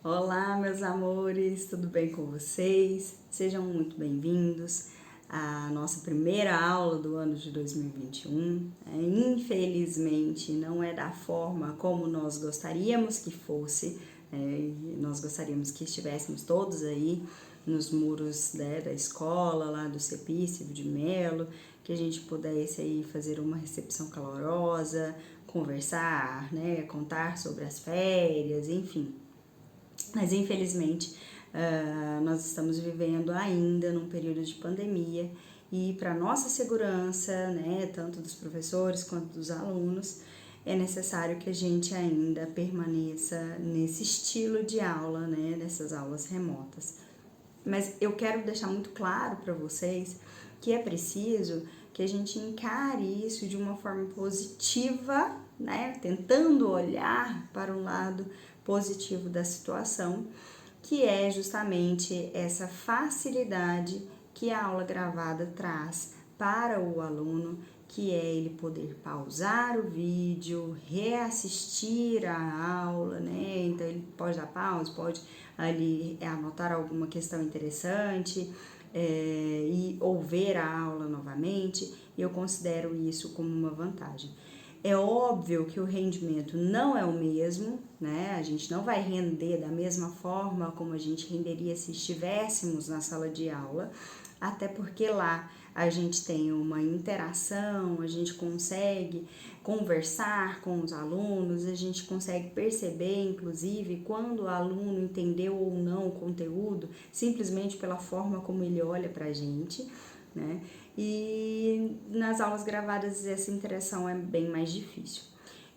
Olá, meus amores, tudo bem com vocês? Sejam muito bem-vindos à nossa primeira aula do ano de 2021. Infelizmente, não é da forma como nós gostaríamos que fosse, nós gostaríamos que estivéssemos todos aí nos muros, da escola, lá do CEPI, Silvio de Melo, que a gente pudesse aí fazer uma recepção calorosa, conversar, contar sobre as férias, enfim. Mas infelizmente nós estamos vivendo ainda num período de pandemia e para nossa segurança, tanto dos professores quanto dos alunos, é necessário que a gente ainda permaneça nesse estilo de aula, nessas aulas remotas. Mas eu quero deixar muito claro para vocês que é preciso que a gente encare isso de uma forma positiva, tentando olhar para um lado positivo da situação, que é justamente essa facilidade que a aula gravada traz para o aluno, que é ele poder pausar o vídeo, reassistir a aula, Então ele pode dar pausa, pode ali anotar alguma questão interessante e ouvir a aula novamente. Eu considero isso como uma vantagem. É óbvio que o rendimento não é o mesmo, A gente não vai render da mesma forma como a gente renderia se estivéssemos na sala de aula, até porque lá a gente tem uma interação, a gente consegue conversar com os alunos, a gente consegue perceber, inclusive, quando o aluno entendeu ou não o conteúdo, simplesmente pela forma como ele olha pra gente, E nas aulas gravadas essa interação é bem mais difícil.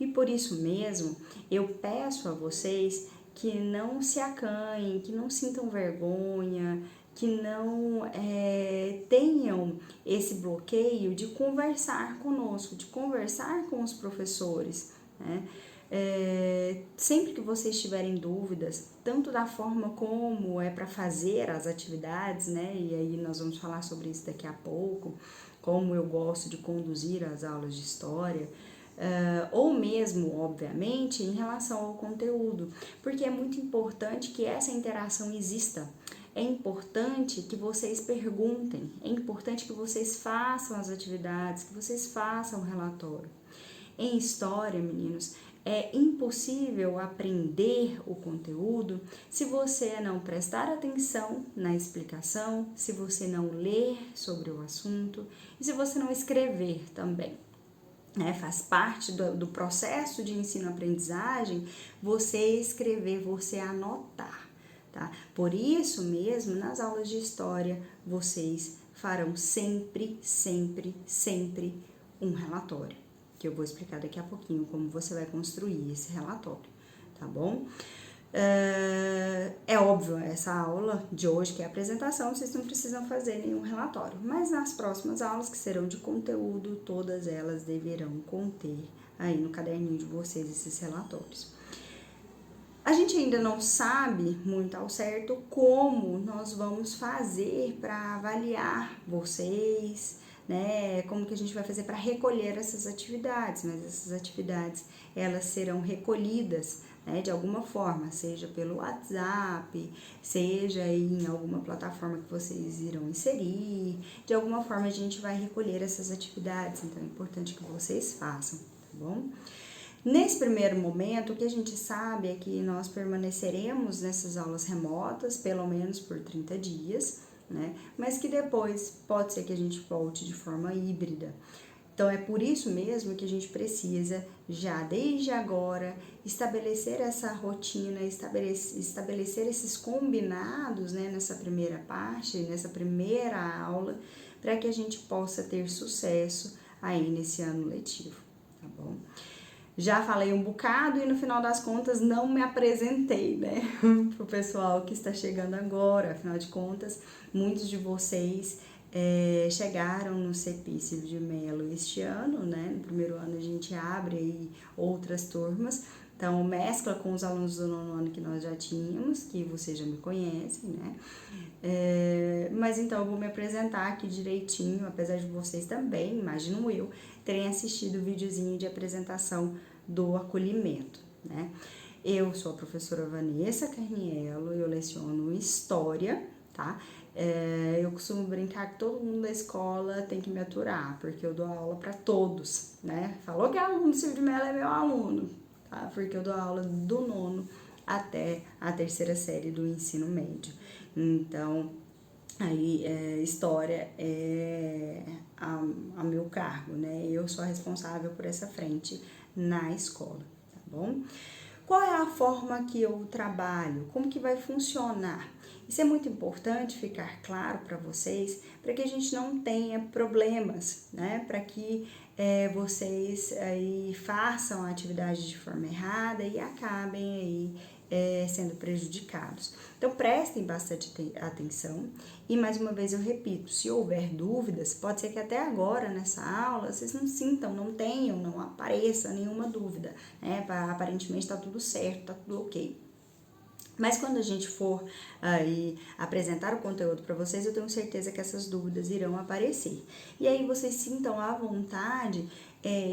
E por isso mesmo, eu peço a vocês que não se acanhem, que não sintam vergonha, que não tenham esse bloqueio de conversar conosco, de conversar com os professores, sempre que vocês tiverem dúvidas, tanto da forma como é para fazer as atividades, E aí nós vamos falar sobre isso daqui a pouco, como eu gosto de conduzir as aulas de história, ou mesmo, obviamente, em relação ao conteúdo, porque é muito importante que essa interação exista. É importante que vocês perguntem, é importante que vocês façam as atividades, que vocês façam o relatório. Em história, meninos, é impossível aprender o conteúdo se você não prestar atenção na explicação, se você não ler sobre o assunto e se você não escrever também. Faz parte do processo de ensino-aprendizagem você escrever, você anotar, tá? Por isso mesmo, nas aulas de história, vocês farão sempre um relatório, que eu vou explicar daqui a pouquinho como você vai construir esse relatório, tá bom? É óbvio, essa aula de hoje, que é a apresentação, vocês não precisam fazer nenhum relatório, mas nas próximas aulas, que serão de conteúdo, todas elas deverão conter aí no caderninho de vocês esses relatórios. A gente ainda não sabe muito ao certo como nós vamos fazer para avaliar vocês, como que a gente vai fazer para recolher essas atividades, mas essas atividades, elas serão recolhidas, de alguma forma, seja pelo WhatsApp, seja em alguma plataforma que vocês irão inserir, de alguma forma a gente vai recolher essas atividades, então é importante que vocês façam, tá bom? Nesse primeiro momento, o que a gente sabe é que nós permaneceremos nessas aulas remotas, pelo menos por 30 dias, mas que depois pode ser que a gente volte de forma híbrida. Então, é por isso mesmo que a gente precisa, já desde agora, estabelecer essa rotina, estabelecer esses combinados, nessa primeira parte, nessa primeira aula, para que a gente possa ter sucesso aí nesse ano letivo, tá bom? Já falei um bocado e no final das contas não me apresentei, pro pessoal que está chegando agora. Afinal de contas, muitos de vocês chegaram no CEPI Silvio de Melo este ano, No primeiro ano a gente abre aí outras turmas, então mescla com os alunos do nono ano que nós já tínhamos, que vocês já me conhecem, mas então eu vou me apresentar aqui direitinho, apesar de vocês também, imagino eu, terem assistido o videozinho de apresentação do acolhimento, Eu sou a professora Vanessa Carniello, eu leciono História, tá? Eu costumo brincar que todo mundo da escola tem que me aturar, porque eu dou aula para todos, né? Falou que aluno Silvio de Mello é meu aluno, tá? Porque eu dou aula do nono até a terceira série do ensino médio. Então, aí, história é a meu cargo, né? Eu sou a responsável por essa frente na escola, tá bom? Qual é a forma que eu trabalho? Como que vai funcionar? Isso é muito importante ficar claro para vocês, para que a gente não tenha problemas, né? Para que vocês aí façam a atividade de forma errada e acabem aí sendo prejudicados. Então, prestem bastante atenção e, mais uma vez, eu repito, se houver dúvidas, pode ser que até agora, nessa aula, vocês não sintam, não tenham, não apareça nenhuma dúvida, né? Aparentemente está tudo certo, está tudo ok. Mas quando a gente for aí apresentar o conteúdo para vocês, eu tenho certeza que essas dúvidas irão aparecer. E aí vocês sintam à vontade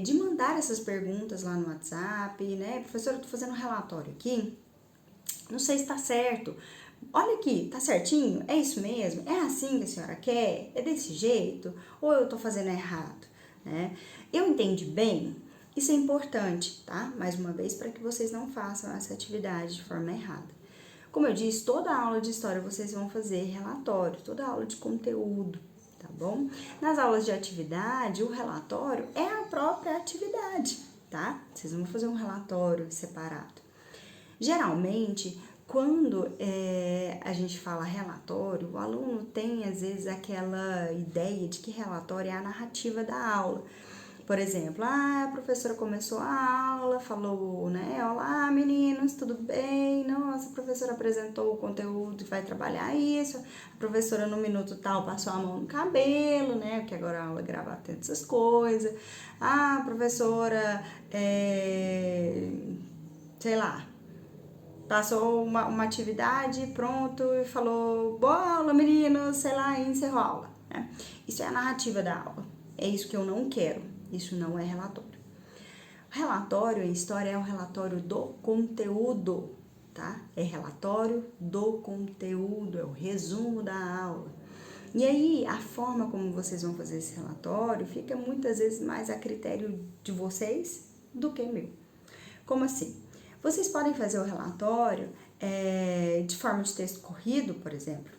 de mandar essas perguntas lá no WhatsApp, né? Professora, eu tô fazendo um relatório aqui, não sei se tá certo. Olha aqui, tá certinho? É isso mesmo? É assim que a senhora quer? É desse jeito? Ou eu tô fazendo errado? Né? Eu entendi bem? Isso é importante, tá? Mais uma vez, para que vocês não façam essa atividade de forma errada. Como eu disse, toda aula de história vocês vão fazer relatório, toda aula de conteúdo, tá bom? Nas aulas de atividade, o relatório é a própria atividade, tá? Vocês vão fazer um relatório separado. Geralmente, quando a gente fala relatório, o aluno tem às vezes aquela ideia de que relatório é a narrativa da aula. Por exemplo, a professora começou a aula, falou, né? Olá, meninos, tudo bem? Nossa, a professora apresentou o conteúdo e vai trabalhar isso. A professora, no minuto tal, passou a mão no cabelo, né? Porque agora a aula é gravada, tem essas coisas. A professora, sei lá, passou uma atividade, pronto, e falou, boa aula, meninos, sei lá, e encerrou a aula, né? Isso é a narrativa da aula. É isso que eu não quero. Isso não é relatório. Relatório em história é o relatório do conteúdo, tá? É relatório do conteúdo, é o resumo da aula. E aí, a forma como vocês vão fazer esse relatório fica muitas vezes mais a critério de vocês do que meu. Como assim? Vocês podem fazer o relatório de forma de texto corrido, por exemplo.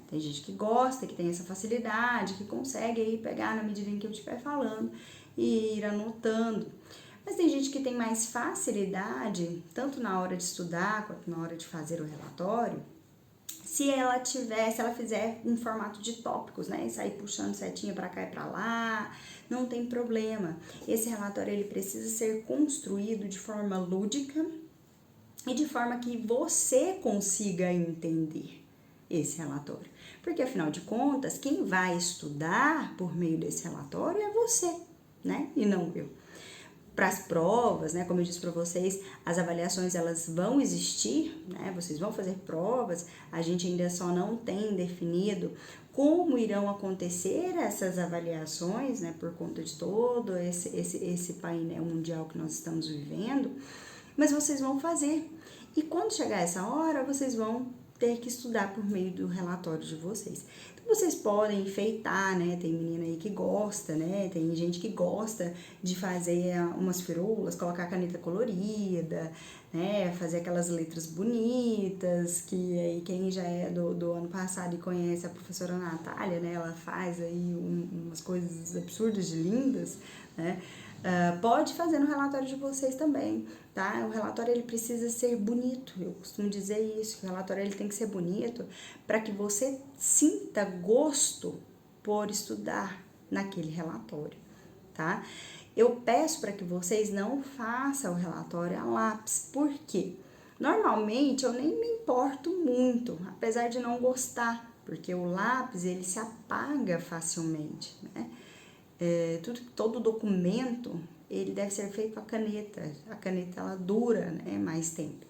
Tem gente que gosta, que tem essa facilidade, que consegue aí pegar na medida em que eu estiver falando e ir anotando. Mas tem gente que tem mais facilidade, tanto na hora de estudar quanto na hora de fazer o relatório, se ela fizer em formato de tópicos, né? E sair puxando setinha para cá e para lá, não tem problema. Esse relatório ele precisa ser construído de forma lúdica e de forma que você consiga entender esse relatório. Porque, afinal de contas, quem vai estudar por meio desse relatório é você, né? E não eu. Para as provas, né, como eu disse para vocês, as avaliações elas vão existir, né, vocês vão fazer provas, a gente ainda só não tem definido como irão acontecer essas avaliações, né, por conta de todo esse painel mundial que nós estamos vivendo, mas vocês vão fazer. E quando chegar essa hora, vocês vão ter que estudar por meio do relatório de vocês. Então, vocês podem enfeitar, né? Tem menina aí que gosta, né? Tem gente que gosta de fazer umas firulas, colocar caneta colorida, né? Fazer aquelas letras bonitas, que aí quem já é do ano passado e conhece a professora Natália, né? Ela faz aí umas coisas absurdas de lindas, né? Pode fazer no relatório de vocês também, tá? O relatório ele precisa ser bonito, eu costumo dizer isso, que o relatório ele tem que ser bonito para que você sinta gosto por estudar naquele relatório, tá? Eu peço para que vocês não façam o relatório a lápis, por quê? Normalmente eu nem me importo muito, apesar de não gostar, porque o lápis ele se apaga facilmente, né? Todo documento ele deve ser feito a caneta ela dura, né, mais tempo.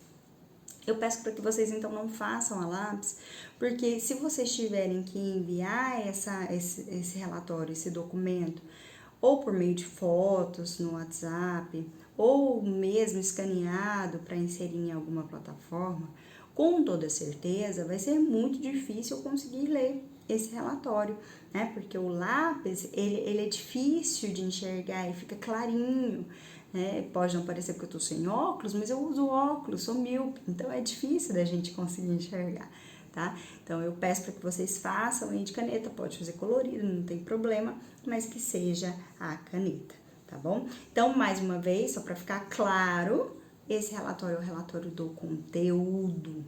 Eu peço para que vocês então não façam a lápis, porque se vocês tiverem que enviar esse relatório, esse documento, ou por meio de fotos no WhatsApp, ou mesmo escaneado para inserir em alguma plataforma, com toda certeza vai ser muito difícil eu conseguir ler esse relatório, né? Porque o lápis, ele é difícil de enxergar e fica clarinho, né? Pode não parecer porque eu tô sem óculos, mas eu uso óculos, sou míope, então é difícil da gente conseguir enxergar, tá? Então eu peço para que vocês façam aí de caneta, pode fazer colorido, não tem problema, mas que seja a caneta, tá bom? Então, mais uma vez, só para ficar claro, esse relatório é o relatório do conteúdo,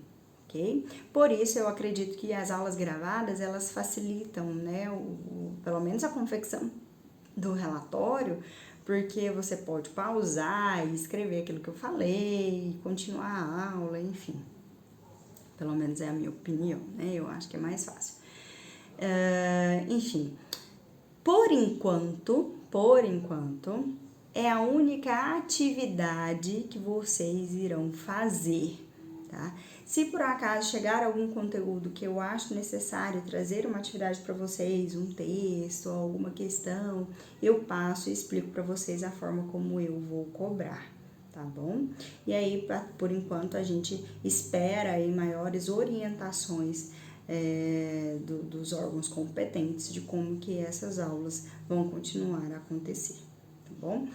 ok? Por isso, eu acredito que as aulas gravadas, elas facilitam, né, pelo menos a confecção do relatório, porque você pode pausar e escrever aquilo que eu falei, continuar a aula, enfim. Pelo menos é a minha opinião, né? Eu acho que é mais fácil. Enfim, por enquanto, é a única atividade que vocês irão fazer, tá? Se por acaso chegar algum conteúdo que eu acho necessário trazer uma atividade para vocês, um texto, alguma questão, eu passo e explico para vocês a forma como eu vou cobrar, tá bom? E aí, por enquanto, a gente espera aí maiores orientações dos órgãos competentes de como que essas aulas vão continuar a acontecer, tá bom?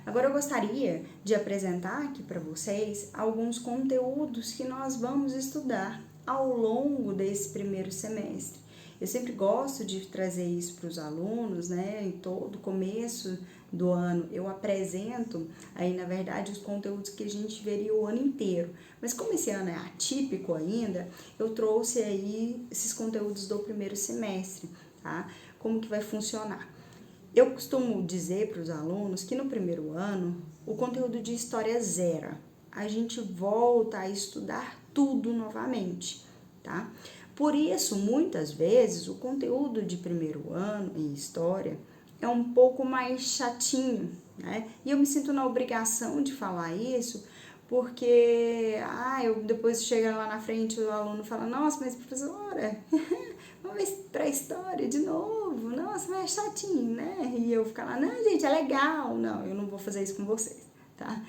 Agora eu gostaria de apresentar aqui para vocês alguns conteúdos que nós vamos estudar ao longo desse primeiro semestre. Eu sempre gosto de trazer isso para os alunos, né? Em todo começo do ano eu apresento aí, na verdade, os conteúdos que a gente veria o ano inteiro. Mas como esse ano é atípico ainda, eu trouxe aí esses conteúdos do primeiro semestre, tá? Como que vai funcionar? Eu costumo dizer para os alunos que no primeiro ano o conteúdo de história zera. A gente volta a estudar tudo novamente, tá? Por isso, muitas vezes, o conteúdo de primeiro ano em história é um pouco mais chatinho, né? E eu me sinto na obrigação de falar isso, porque eu depois chega lá na frente o aluno fala, nossa, mas professora, vamos ver pra história de novo, nossa, mas é chatinho, né? E eu ficar lá, não, gente, é legal, não, eu não vou fazer isso com vocês, tá?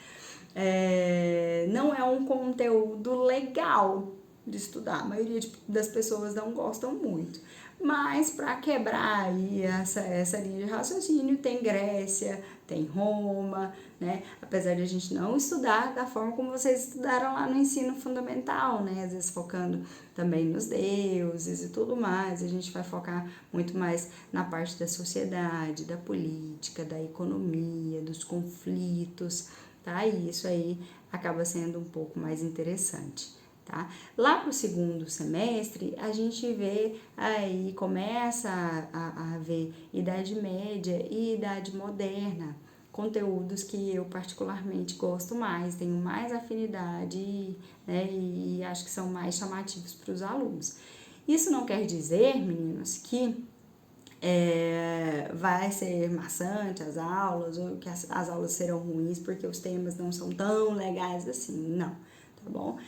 Não é um conteúdo legal de estudar, a maioria das pessoas não gostam muito. Mas para quebrar aí essa linha de raciocínio, tem Grécia, tem Roma, né? Apesar de a gente não estudar da forma como vocês estudaram lá no ensino fundamental, né? Às vezes focando também nos deuses e tudo mais, a gente vai focar muito mais na parte da sociedade, da política, da economia, dos conflitos, tá? E isso aí acaba sendo um pouco mais interessante. Tá? Lá para o segundo semestre, a gente vê aí, começa a ver Idade Média e Idade Moderna, conteúdos que eu particularmente gosto mais, tenho mais afinidade, né, e acho que são mais chamativos para os alunos. Isso não quer dizer, meninos, que vai ser maçante as aulas, ou que as aulas serão ruins porque os temas não são tão legais assim, não, tá bom?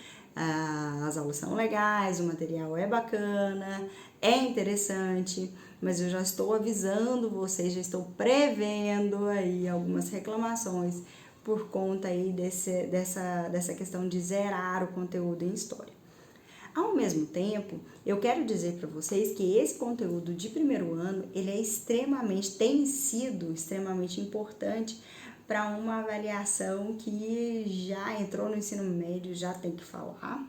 As aulas são legais, o material é bacana, é interessante, mas eu já estou avisando vocês, já estou prevendo aí algumas reclamações por conta aí dessa questão de zerar o conteúdo em história. Ao mesmo tempo, eu quero dizer para vocês que esse conteúdo de primeiro ano, ele tem sido extremamente importante para uma avaliação que já entrou no ensino médio, já tem que falar,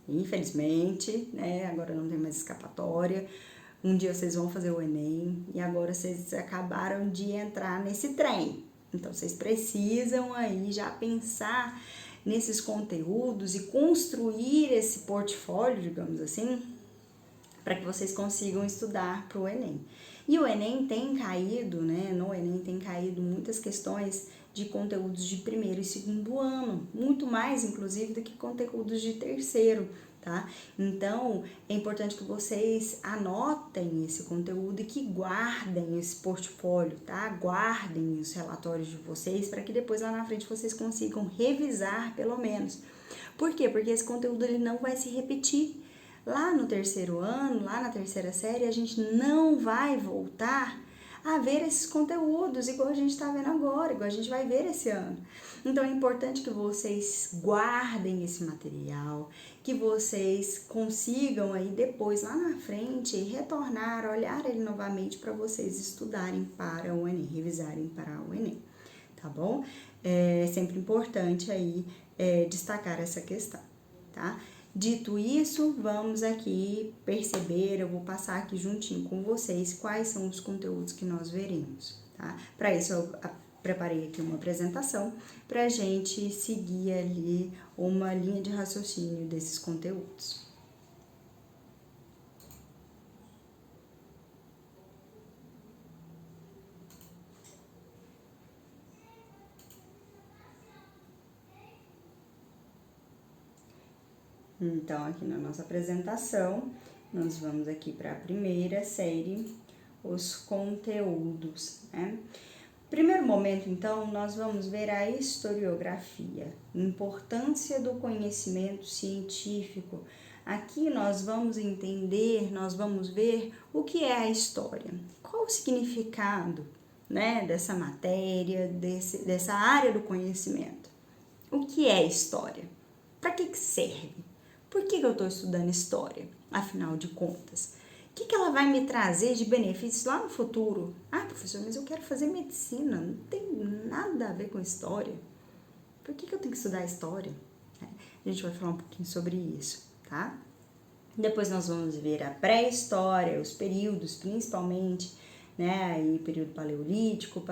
infelizmente, né? Agora não tem mais escapatória. Um dia vocês vão fazer o Enem e agora vocês acabaram de entrar nesse trem. Então, vocês precisam aí já pensar nesses conteúdos e construir esse portfólio, digamos assim, para que vocês consigam estudar para o Enem. E o Enem tem caído, né? No Enem tem caído muitas questões de conteúdos de primeiro e segundo ano, muito mais, inclusive, do que conteúdos de terceiro, tá? Então, é importante que vocês anotem esse conteúdo e que guardem esse portfólio, tá? Guardem os relatórios de vocês para que depois lá na frente vocês consigam revisar, pelo menos. Por quê? Porque esse conteúdo ele não vai se repetir. Lá no terceiro ano, lá na terceira série, a gente não vai voltar a ver esses conteúdos, igual a gente está vendo agora, igual a gente vai ver esse ano. Então é importante que vocês guardem esse material, que vocês consigam aí depois, lá na frente, retornar, olhar ele novamente para vocês estudarem para o Enem, revisarem para o Enem, tá bom? É sempre importante aí destacar essa questão, tá? Dito isso, vamos aqui perceber, eu vou passar aqui juntinho com vocês quais são os conteúdos que nós veremos, tá? Para isso eu preparei aqui uma apresentação para a gente seguir ali uma linha de raciocínio desses conteúdos. Então, aqui na nossa apresentação, nós vamos aqui para a primeira série, os conteúdos, né? Primeiro momento, então, nós vamos ver a historiografia, importância do conhecimento científico. Aqui nós vamos entender, nós vamos ver o que é a história, qual o significado, né, dessa matéria, dessa área do conhecimento. O que é história? Para que serve? Por que eu estou estudando história, afinal de contas? O que ela vai me trazer de benefícios lá no futuro? Ah, professor, mas eu quero fazer medicina, não tem nada a ver com história. Por que eu tenho que estudar história? A gente vai falar um pouquinho sobre isso, tá? Depois nós vamos ver a pré-história, os períodos principalmente, né? Aí, período paleolítico,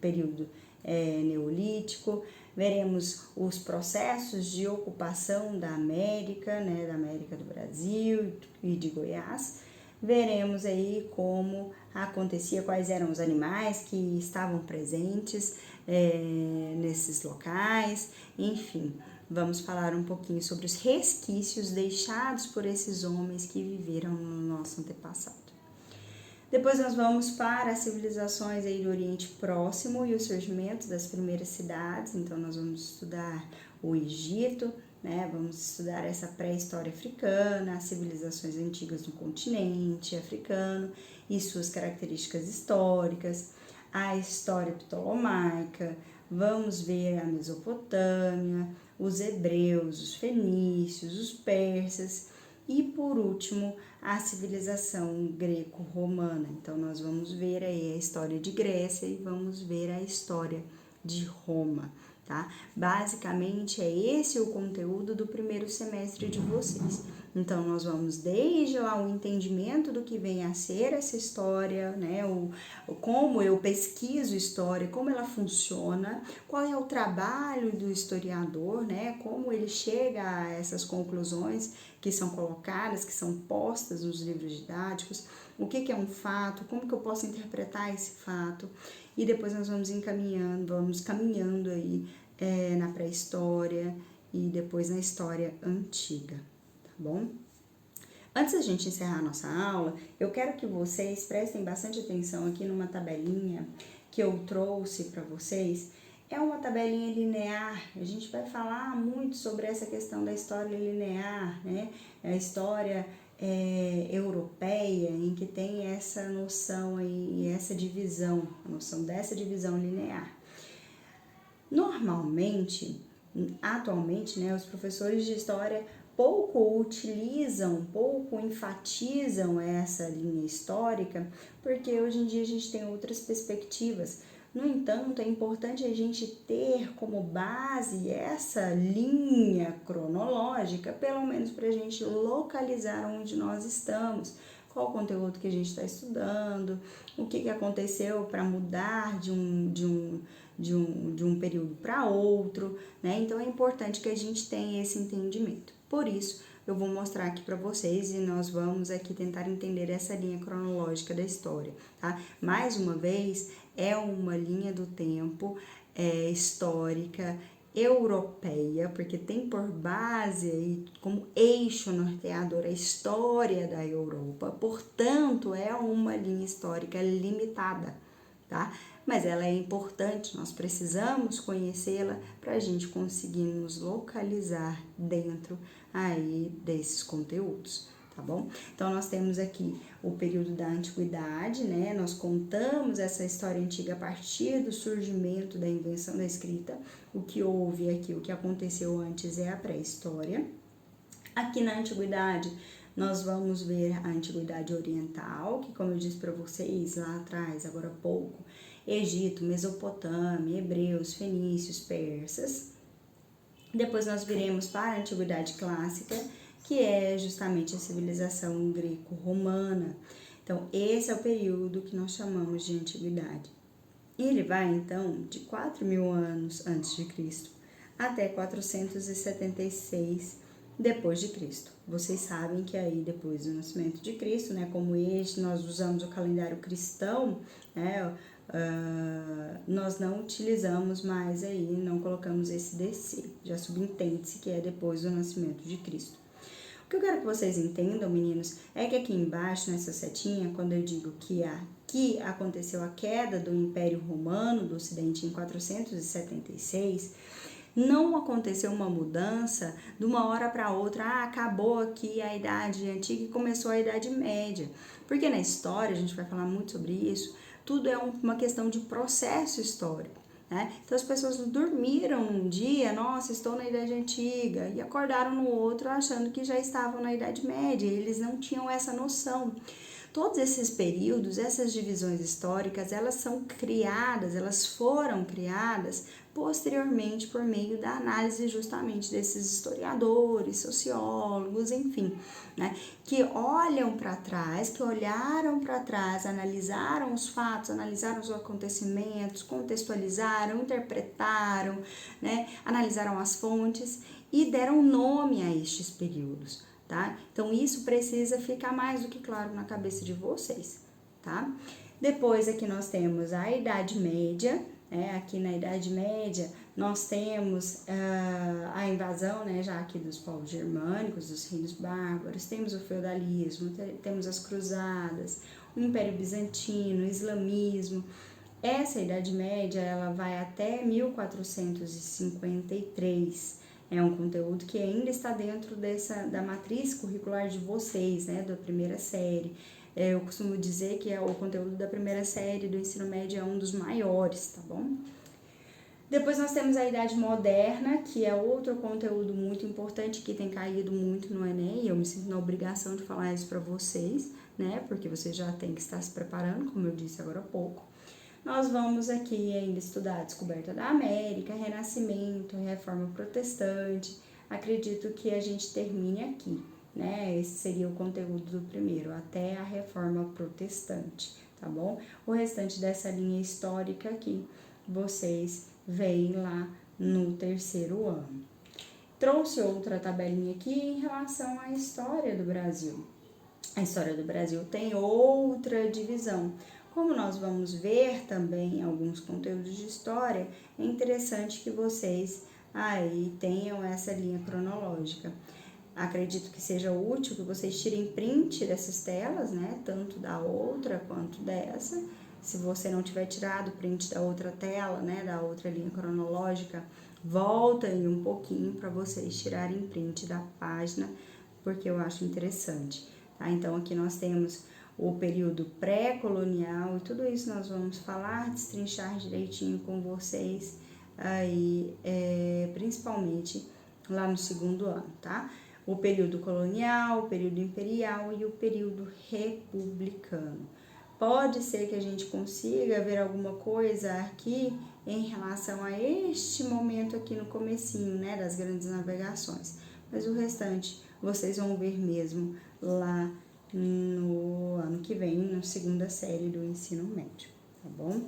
período neolítico. Veremos os processos de ocupação da América, né? Da América do Brasil e de Goiás. Veremos aí como acontecia, quais eram os animais que estavam presentes nesses locais, enfim. Vamos falar um pouquinho sobre os resquícios deixados por esses homens que viveram no nosso antepassado. Depois nós vamos para as civilizações aí do Oriente Próximo e o surgimento das primeiras cidades. Então nós vamos estudar o Egito, né? Vamos estudar essa pré-história africana, as civilizações antigas do continente africano e suas características históricas, a história ptolomaica, vamos ver a Mesopotâmia, os hebreus, os fenícios, os persas e, por último, a civilização greco-romana. Então, nós vamos ver aí a história de Grécia e vamos ver a história de Roma, tá? Basicamente, é esse o conteúdo do primeiro semestre de vocês. Então, nós vamos desde lá o entendimento do que vem a ser essa história, né? Como eu pesquiso história, como ela funciona, qual é o trabalho do historiador, né? Como ele chega a essas conclusões que são colocadas, que são postas nos livros didáticos, o que é um fato, como que eu posso interpretar esse fato, e depois nós vamos caminhando aí na pré-história e depois na história antiga, tá bom? Antes da gente encerrar a nossa aula, eu quero que vocês prestem bastante atenção aqui numa tabelinha que eu trouxe para vocês. É uma tabelinha linear, a gente vai falar muito sobre essa questão da história linear, né? A história europeia, em que tem essa noção aí, essa divisão, a noção dessa divisão linear. Normalmente, atualmente, né, os professores de história pouco enfatizam essa linha histórica, porque hoje em dia a gente tem outras perspectivas. No entanto, é importante a gente ter como base essa linha cronológica, pelo menos para a gente localizar onde nós estamos, qual o conteúdo que a gente está estudando, o que aconteceu para mudar de um período para outro, né? Então é importante que a gente tenha esse entendimento. Por isso, eu vou mostrar aqui para vocês e nós vamos aqui tentar entender essa linha cronológica da história, tá? Mais uma vez, é uma linha do tempo histórica europeia, porque tem por base aí como eixo norteador a história da Europa, portanto, é uma linha histórica limitada, tá? Mas ela é importante, nós precisamos conhecê-la para a gente conseguir nos localizar dentro aí desses conteúdos, tá bom? Então, nós temos aqui o período da antiguidade, né? Nós contamos essa história antiga a partir do surgimento da invenção da escrita. O que houve aqui, o que aconteceu antes é a pré-história. Aqui na antiguidade, nós vamos ver a antiguidade oriental, que, como eu disse para vocês lá atrás, agora há pouco, Egito, Mesopotâmia, hebreus, fenícios, persas. Depois nós viremos para a antiguidade clássica, que é justamente a civilização greco-romana. Então, esse é o período que nós chamamos de antiguidade. Ele vai, então, de 4.000 anos antes de Cristo até 476 depois de Cristo. Vocês sabem que aí, depois do nascimento de Cristo, né, como este, nós usamos o calendário cristão, né, nós não utilizamos mais aí, não colocamos esse DC, já subentende-se que é depois do nascimento de Cristo. O que eu quero que vocês entendam, meninos, é que aqui embaixo, nessa setinha, quando eu digo que aqui aconteceu a queda do Império Romano do Ocidente em 476, não aconteceu uma mudança de uma hora para outra, acabou aqui a Idade Antiga e começou a Idade Média. Porque na história, a gente vai falar muito sobre isso, tudo é uma questão de processo histórico, né? Então as pessoas dormiram um dia, nossa, estou na Idade Antiga, e acordaram no outro achando que já estavam na Idade Média, e eles não tinham essa noção. Todos esses períodos, essas divisões históricas, elas são criadas, elas foram criadas posteriormente por meio da análise justamente desses historiadores, sociólogos, enfim, né, que olham para trás, que olharam para trás, analisaram os fatos, analisaram os acontecimentos, contextualizaram, interpretaram, né, analisaram as fontes e deram nome a estes períodos. Tá? Então, isso precisa ficar mais do que claro na cabeça de vocês, tá? Depois aqui nós temos a Idade Média, né? Aqui na Idade Média nós temos a invasão, né, já aqui dos povos germânicos, dos reinos bárbaros, temos o feudalismo, temos as cruzadas, o Império Bizantino, o islamismo. Essa Idade Média, ela vai até 1453, é um conteúdo que ainda está dentro da matriz curricular de vocês, né, da primeira série. Eu costumo dizer que o conteúdo da primeira série do ensino médio é um dos maiores, tá bom? Depois nós temos a Idade Moderna, que é outro conteúdo muito importante que tem caído muito no Enem, e eu me sinto na obrigação de falar isso para vocês, né, porque vocês já têm que estar se preparando, como eu disse agora há pouco. Nós vamos aqui ainda estudar a descoberta da América, Renascimento, Reforma Protestante. Acredito que a gente termine aqui, né? Esse seria o conteúdo do primeiro, até a Reforma Protestante, tá bom? O restante dessa linha histórica aqui, vocês veem lá no terceiro ano. Trouxe outra tabelinha aqui em relação à história do Brasil. A história do Brasil tem outra divisão. Como nós vamos ver também alguns conteúdos de história, é interessante que vocês aí tenham essa linha cronológica. Acredito que seja útil que vocês tirem print dessas telas, né? Tanto da outra quanto dessa. Se você não tiver tirado print da outra tela, né? Da outra linha cronológica, volta aí um pouquinho para vocês tirarem print da página, porque eu acho interessante. Tá? Então, aqui nós temos o período pré-colonial e tudo isso nós vamos falar, destrinchar direitinho com vocês aí, principalmente lá no segundo ano, tá? O período colonial, o período imperial e o período republicano. Pode ser que a gente consiga ver alguma coisa aqui em relação a este momento aqui no comecinho, né, das grandes navegações, mas o restante vocês vão ver mesmo lá no ano que vem, na segunda série do ensino médio, tá bom?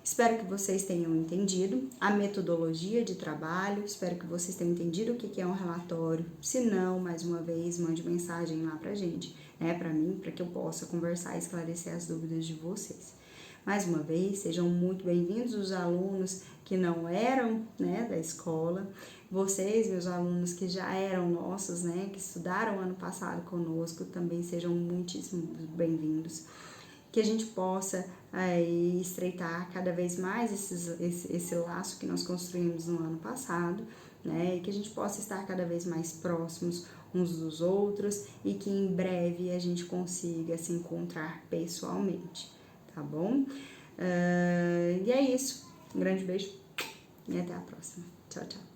Espero que vocês tenham entendido a metodologia de trabalho, espero que vocês tenham entendido o que é um relatório. Se não, mais uma vez, mande mensagem lá pra gente, né, pra mim, para que eu possa conversar e esclarecer as dúvidas de vocês. Mais uma vez, sejam muito bem-vindos os alunos que não eram, né, da escola, vocês, meus alunos que já eram nossos, né, que estudaram ano passado conosco, também sejam muitíssimo bem-vindos. Que a gente possa estreitar cada vez mais esse laço que nós construímos no ano passado, né? E que a gente possa estar cada vez mais próximos uns dos outros e que em breve a gente consiga se encontrar pessoalmente, tá bom? E é isso. Um grande beijo e até a próxima. Tchau, tchau.